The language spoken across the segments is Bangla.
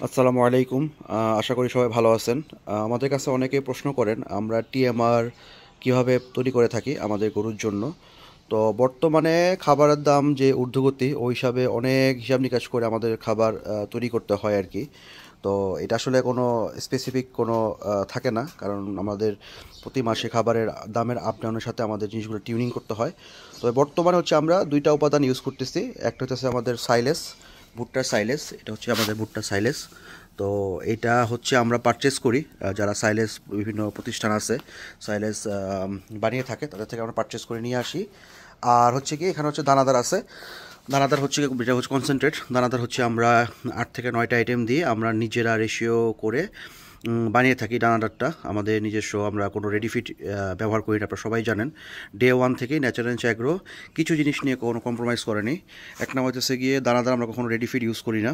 আসসালামু আলাইকুম। আশা করি সবাই ভালো আছেন। আমাদের কাছে অনেকে প্রশ্ন করেন আমরা টিএমআর কিভাবে তৈরি করে থাকি আমাদের গরুর জন্য। তো বর্তমানে খাবারের দাম যে ঊর্ধ্বগতি ওই হিসাবে অনেক হিসাব নিকাশ করে আমাদের খাবার তৈরি করতে হয় আর কি। তো এটা আসলে কোনো স্পেসিফিক কোনো থাকে না, কারণ আমাদের প্রতি মাসে খাবারের দামের আপ ডাউনের সাথে আমাদের জিনিসগুলো টিউনিং করতে হয়। তো বর্তমানে হচ্ছে আমরা দুইটা উপাদান ইউজ করতেছি। একটা হচ্ছে আমাদের সাইলেস, ভুট্টার সাইলেস। এটা হচ্ছে আমাদের ভুট্টার সাইলেস। তো এটা হচ্ছে আমরা পারচেস করি, যারা সাইলেস বিভিন্ন প্রতিষ্ঠান আছে সাইলেস বানিয়ে থাকে তাদের থেকে আমরা পারচেস করে নিয়ে আসি। আর হচ্ছে কি এখানে হচ্ছে দানাদার আছে। দানাদার হচ্ছে যেটা হচ্ছে কনসেন্ট্রেট দানাদার হচ্ছে আমরা 8 থেকে 9টা আইটেম দিয়ে আমরা নিজেরা রেশিও করে বানিয়ে থাকি। দানাদারটা আমাদের নিজস্ব, আমরা কোনো রেডিফিট ব্যবহার করি না, আপনারা সবাই জানেন। ডে ওয়ান থেকেই ন্যাচারাল অ্যাগ্রো কিছু জিনিস নিয়ে কোনো কম্প্রোমাইজ করেনি। এক নম্বর হচ্ছে গিয়ে দানাদার আমরা কখনো রেডিফিট ইউজ করি না।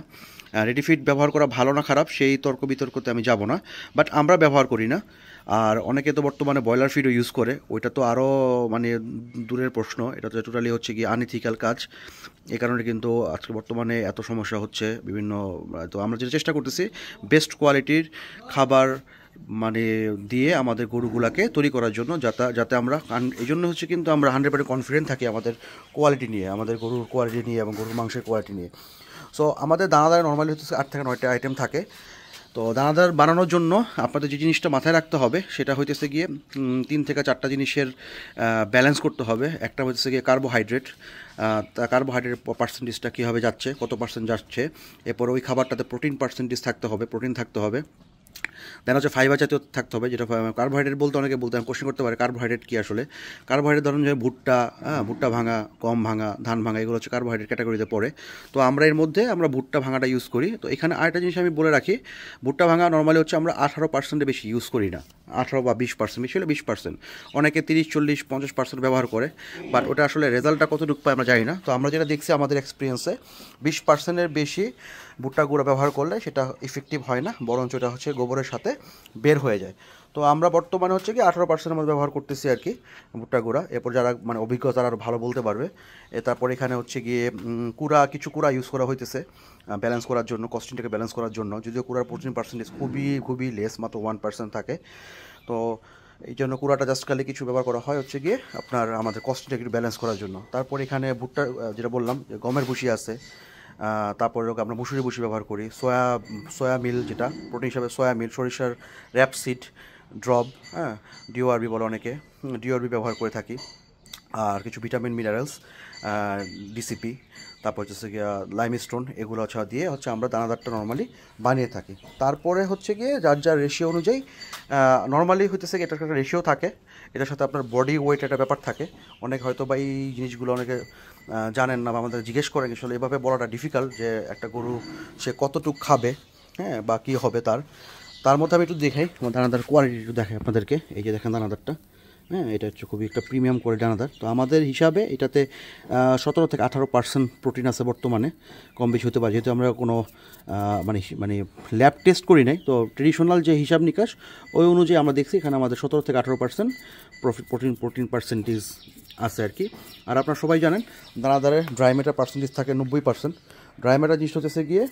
রেডিফিট ব্যবহার করা ভালো না খারাপ সেই তর্ক বিতর্কতে আমি যাব না, বাট আমরা ব্যবহার করি না। আর অনেকে তো বর্তমানে ব্রয়লার ফিডও ইউজ করে, ওইটা তো আরও মানে দূরের প্রশ্ন। এটা তো টোটালি হচ্ছে কি আনইথিক্যাল কাজ। এই কারণে কিন্তু আজকে বর্তমানে এত সমস্যা হচ্ছে বিভিন্ন। তো আমরা যেটা চেষ্টা করতেছি বেস্ট কোয়ালিটির খাবার মানে দিয়ে আমাদের গরুগুলাকে তৈরি করার জন্য, যাতে যাতে আমরা এই জন্য হচ্ছে কিন্তু আমরা 100% কনফিডেন্ট থাকি আমাদের কোয়ালিটি নিয়ে, আমাদের গরুর কোয়ালিটি নিয়ে এবং গরুর মাংসের কোয়ালিটি নিয়ে। সো আমাদের দানাদারে নর্মালি হচ্ছে 8 থেকে 9টা আইটেম থাকে। তো দানাদার বানানোর জন্য আপনাদের যে জিনিসটা মাথায় রাখতে হবে সেটা হইতেছে গিয়ে 3 থেকে 4টা জিনিসের ব্যালেন্স করতে হবে। একটা হচ্ছে গিয়ে কার্বোহাইড্রেট। কার্বোহাইড্রেট পার্সেন্টেজটা কীভাবে যাচ্ছে, কত পার্সেন্ট যাচ্ছে। এরপর ওই খাবারটাতে প্রোটিন পার্সেন্টেজ থাকতে হবে, প্রোটিন থাকতে হবে। দেন হচ্ছে ফাইবার জাতীয় থাকতে হবে, যেটা কার্বোহাইড্রেট বলতে অনেকে বলতে কোশ্চেন করতে পারে কার্বোহাইড্রেট কী আসলে। কার্বোহাইড্রেট ধরুন যে ভুট্টা, ভুট্টা ভাঙা, গম ভাঙা, ধান ভাঙা, এগুলো হচ্ছে কার্বোহাইড্রেট ক্যাটাগরিতে পড়ে। তো আমরা এর মধ্যে আমরা ভুট্টা ভাঙাটা ইউজ করি। তো এখানে আরেকটা জিনিস আমি বলে রাখি, ভুট্টা ভাঙা নর্মালি হচ্ছে আমরা 18%-এর বেশি ইউজ করি না। 18 বা 20%, বেশি হলে 20%। অনেকে 30, 40, 50% ব্যবহার করে, বাট ওটা আসলে রেজাল্টটা কতটুকু পায় আমরা জানি না। তো আমরা যেটা দেখছি আমাদের এক্সপিরিয়েন্সে 20%-এর বেশি ভুট্টা গুঁড়া ব্যবহার করলে সেটা ইফেক্টিভ হয় না, বরঞ্চ এটা হচ্ছে গোবরের সাথে বের হয়ে যায়। তো আমরা বর্তমানে হচ্ছে কি 18%-এর মধ্যে ব্যবহার করতেছি আর কি ভুট্টা গুঁড়া। এরপর যারা মানে অভিজ্ঞ তারা আরও ভালো বলতে পারবে। তারপর এখানে হচ্ছে গিয়ে কিছু কুড়া ইউজ করা হইতেছে ব্যালেন্স করার জন্য, কস্টিংটাকে ব্যালেন্স করার জন্য। যদিও কুড়ার প্রোটিন পার্সেন্টেজ খুবই খুবই লেস, মাত্র 1% থাকে। তো এই জন্য কুড়াটা জাস্ট খালি কিছু ব্যবহার করা হয় হচ্ছে গিয়ে আপনার আমাদের কস্টিংটাকে একটু ব্যালেন্স করার জন্য। তারপর এখানে ভুট্টা যেটা বললাম যে গমের ভুসি আছে। তারপরে আমরা মুসুরি ভুসি ব্যবহার করি, সয়া মিল যেটা প্রোটিন হিসাবে, সয়া মিল, সরিষার র্যাপসিড ড্রপ, ডিওআরবি বলে অনেকে, ডিওআরবি ব্যবহার করে থাকি। আর কিছু ভিটামিন মিনারেলস, ডিসিপি, তারপর হচ্ছে গিয়ে লাইমস্টোন, এগুলো হচ্ছে দিয়ে হচ্ছে আমরা দানাদারটা নর্মালি বানিয়ে থাকি। তারপরে হচ্ছে গিয়ে যার যার রেশিও অনুযায়ী নর্মালি হইতেছে এটার একটা রেশিও থাকে, এটার সাথে আপনার বডি ওয়েট একটা ব্যাপার থাকে। অনেক হয়তো বা এই জিনিসগুলো অনেকে জানেন না বা আমাদের জিজ্ঞেস করেন, আসলে এভাবে বলাটা ডিফিকাল্ট যে একটা গরু সে কতটুকু খাবে, বা কী হবে তার। তার মধ্যে আমি একটু দেখাই আমার দানাদার কোয়ালিটি, একটু দেখাই আপনাদেরকে। এই যে দেখেন দানাদারটা, এটা হচ্ছে খুবই একটা প্রিমিয়াম করে দানাদার। তো আমাদের হিসাবে এটাতে 17 থেকে 18% প্রোটিন আছে বর্তমানে, কম বেশি হতে পারে, যেহেতু আমরা কোনো মানে মানে ল্যাব টেস্ট করি নাই। তো ট্রেডিশনাল যে হিসাব নিকাশ ওই অনুযায়ী আমরা দেখছি এখানে আমাদের 17 থেকে 18% প্রোটিন পার্সেন্টেজ আছে আর কি। আর আপনারা সবাই জানেন দানাদারের ড্রাই ম্যাটার পার্সেন্টেজ থাকে 90%। ড্রাই ম্যাটার জিনিস হচ্ছে গিয়ে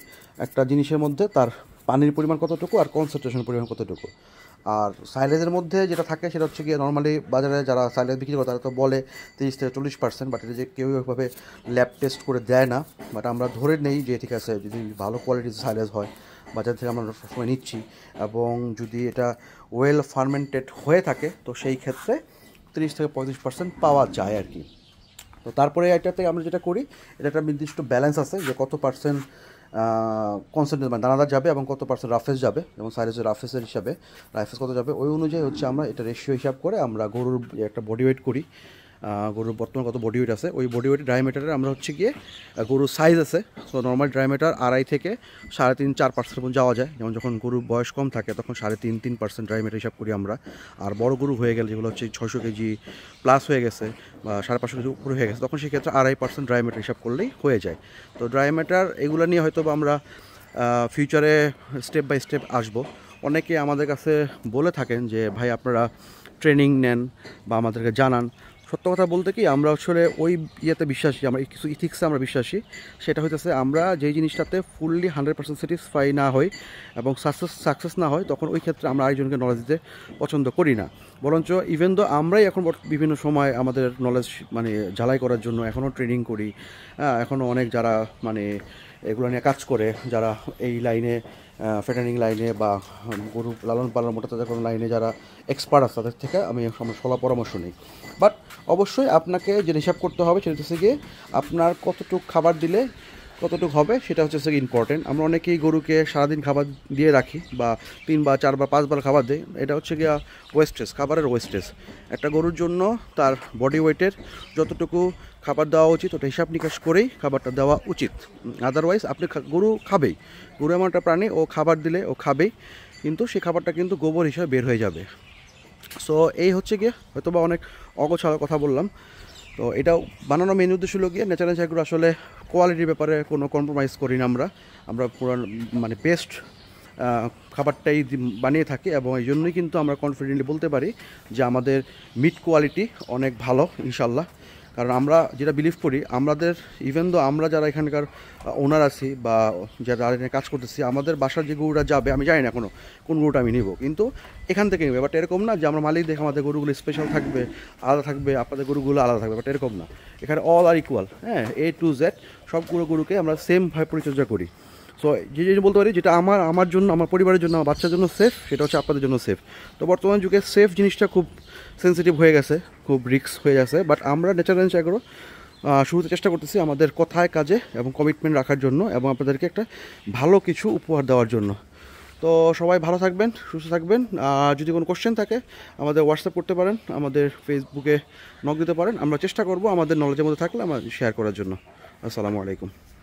একটা জিনিসের মধ্যে তার পানির পরিমাণ কতটুকু আর কনসেন্ট্রেশনের পরিমাণ কতটুকু। আর সাইলেজের মধ্যে যেটা থাকে সেটা হচ্ছে গিয়ে নর্মালি বাজারে যারা সাইলেজ বিক্রি করে তারা তো বলে 30 থেকে 40%, বাট এটা যে কেউ ওইভাবে ল্যাব টেস্ট করে দেয় না। বাট আমরা ধরে নেই যে ঠিক আছে, যদি ভালো কোয়ালিটির সাইলেজ হয় বাজার থেকে আমরা সবসময় নিচ্ছি, এবং যদি এটা ওয়েল ফার্মেন্টেড হয়ে থাকে তো সেই ক্ষেত্রে 30 থেকে 35% পাওয়া যায় আর কি। তো তারপরে এটাতে আমরা যেটা করি, এটা একটা নির্দিষ্ট ব্যালেন্স আছে যে কত পার্সেন্ট কনসেন্ট্রেট মানে দানাদার যাবে এবং কত পার্সেন্ট রাফেস যাবে, এবং সাইলেজের রাফেসের হিসাবে রাফেস কত যাবে ওই অনুযায়ী হচ্ছে আমরা এটা রেশিও হিসাব করে আমরা গরুর একটা বডি ওয়েট করি। গরুর বর্তমান কত বডি ওয়েট আছে ওই বডি ওয়েট ড্রাই ম্যাটারে আমরা হচ্ছে গিয়ে গরুর সাইজ আছে। সো নর্মাল ড্রাই ম্যাটার 2.5 থেকে 3.5 4% পর্যন্ত যাওয়া যায়। যেমন যখন গরুর বয়স কম থাকে তখন 3.5 ড্রাই ম্যাটার হিসাব করি আমরা। আর বড় গরু হয়ে গেলে যেগুলো হচ্ছে 600 কেজি প্লাস হয়ে গেছে বা 550 কেজি উপরে হয়ে গেছে তখন সেক্ষেত্রে 2.5% ড্রাই ম্যাটার হিসাব করলেই হয়ে যায়। তো ড্রাই ম্যাটার এগুলো নিয়ে হয়তো বা আমরা ফিউচারে স্টেপ বাই স্টেপ আসবো। অনেকে আমাদের কাছে বলে থাকেন যে ভাই আপনারা ট্রেনিং নেন বা আমাদেরকে জানান। সত্য কথা বলতে কি আমরা আসলে ওই ইয়েতে বিশ্বাসী, আমরা কিছু ইথিক্সে আমরা বিশ্বাসী। সেটা হইতেছে আমরা যেই জিনিসটাতে ফুললি 100% স্যাটিসফাই না হই এবং সাকসেস না হয়, তখন ওই ক্ষেত্রে আমরা আরেকজনকে নলেজ দিতে পছন্দ করি না। বরঞ্চ ইভেন দো আমরাই এখন বিভিন্ন সময় আমাদের নলেজ মানে ঝালাই করার জন্য এখনও ট্রেনিং করি। এখনও অনেক যারা মানে এগুলো নিয়ে কাজ করে, যারা এই লাইনে ফেটারিং লাইনে বা গরু লালন পালন মোটা তাজাকরণ লাইনে যারা এক্সপার্ট আছে, তাদের থেকে আমি আমার সলা পরামর্শ নিই। বাট অবশ্যই আপনাকে যে হিসাব করতে হবে সেটা হচ্ছে গিয়ে আপনার কতটুকু খাবার দিলে কতটুকু হবে, সেটা হচ্ছে ইম্পর্টেন্ট। আমরা অনেকেই গরুকে সারাদিন খাবার দিয়ে রাখি বা 3 বা 4 বা 5 বার খাবার দিই, এটা হচ্ছে গিয়া ওয়েস্টেজ, খাবারের ওয়েস্টেজ। একটা গরুর জন্য তার বডি ওয়েটের যতটুকু খাবার দেওয়া উচিত ওটা হিসাব নিকাশ করেই খাবারটা দেওয়া উচিত। আদারওয়াইজ আপনি গরু খাবেই, গরু এমন একটা প্রাণী, ও খাবার দিলে ও খাবেই, কিন্তু সেই খাবারটা কিন্তু গোবর হিসাবে বের হয়ে যাবে। সো এই হচ্ছে গিয়ে হয়তো বা অনেক অগোছালো কথা বললাম। তো এটাও বানানো মেন উদ্দেশ্য হলো গিয়ে ন্যাচারাল এগ্রো আসলে কোয়ালিটির ব্যাপারে কোনো কম্প্রোমাইজ করি না আমরা। আমরা পুরো মানে বেস্ট খাবারটাই বানিয়ে থাকি, এবং এই জন্যই কিন্তু আমরা কনফিডেন্টলি বলতে পারি যে আমাদের মিট কোয়ালিটি অনেক ভালো ইনশাল্লাহ। কারণ আমরা যেটা বিলিভ করি, আমাদের ইভেন দো আমরা যারা এখানকার ওনার আছি বা যারা এখানে কাজ করতেছি, আমাদের বাসার যে গরুটা যাবে আমি জানি না এখনও কোন গরুটা আমি নিব, কিন্তু এখান থেকে নেবে। বাট এরকম না যে আমরা মালিক দেখে আমাদের গরুগুলো স্পেশাল থাকবে, আলাদা থাকবে, আপনাদের গরুগুলো আলাদা থাকবে, বাট এরকম না। এখানে অল আর ইকুয়াল, হ্যাঁ, A to Z সবগুলো গরুকে আমরা সেমভাবে পরিচর্যা করি। সো যে জিনিস বলতে পারি যেটা আমার জন্য, আমার পরিবারের জন্য, আমার বাচ্চার জন্য সেফ, সেটা হচ্ছে আপনাদের জন্য সেফ। তো বর্তমান যুগে সেফ জিনিসটা খুব সেন্সিটিভ হয়ে গেছে, খুব রিস্ক হয়ে গেছে। বাট আমরা ন্যাচারাল এগ্রো শুরুতে চেষ্টা করতেছি আমাদের কথায় কাজে এবং কমিটমেন্ট রাখার জন্য, এবং আপনাদেরকে একটা ভালো কিছু উপহার দেওয়ার জন্য। তো সবাই ভালো থাকবেন, সুস্থ থাকবেন। যদি কোনো কোশ্চেন থাকে আমাদের হোয়াটসঅ্যাপ করতে পারেন, আমাদের ফেসবুকে নক দিতে পারেন। আমরা চেষ্টা করব আমাদের নলেজের মধ্যে থাকলে আমরা শেয়ার করার জন্য। আসসালামু আলাইকুম।